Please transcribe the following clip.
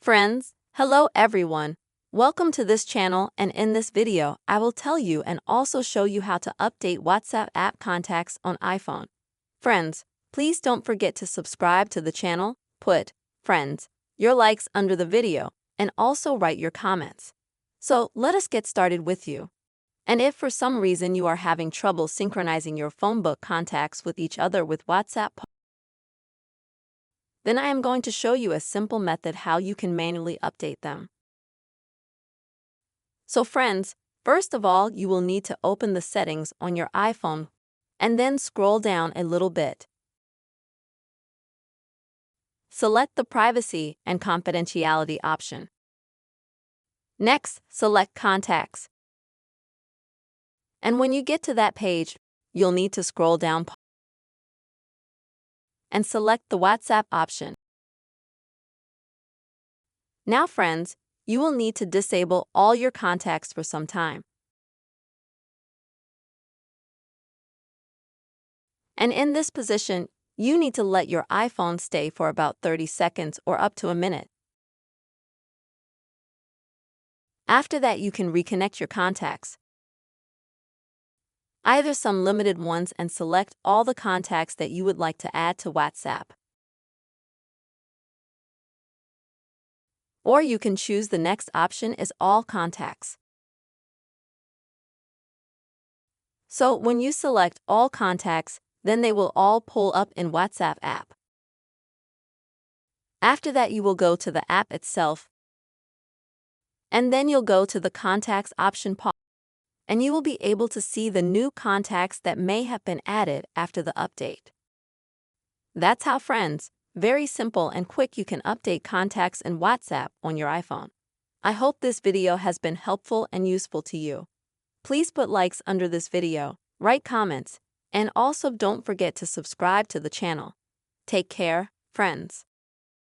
Friends, hello everyone. Welcome to this channel, and in this video, I will tell you and also show you how to update WhatsApp app contacts on iPhone. Friends, please don't forget to subscribe to the channel, put, friends, your likes under the video, and also write your comments. So let us get started with you. And if for some reason you are having trouble synchronizing your phone book contacts with each other with WhatsApp, then I am going to show you a simple method how you can manually update them. So friends, first of all, you will need to open the settings on your iPhone and then scroll down a little bit. Select the privacy and confidentiality option. Next, select contacts. And when you get to that page, you'll need to scroll down and select the WhatsApp option. Now friends, you will need to disable all your contacts for some time. And in this position, you need to let your iPhone stay for about 30 seconds or up to a minute. After that, you can reconnect your contacts. Either some limited ones and select all the contacts that you would like to add to WhatsApp. Or you can choose the next option is all contacts. So when you select all contacts, then they will all pull up in WhatsApp app. After that, you will go to the app itself, and then you'll go to the contacts option and you will be able to see the new contacts that may have been added after the update. That's how, friends, very simple and quick you can update contacts in WhatsApp on your iPhone. I hope this video has been helpful and useful to you. Please put likes under this video, write comments, and also don't forget to subscribe to the channel. Take care, friends.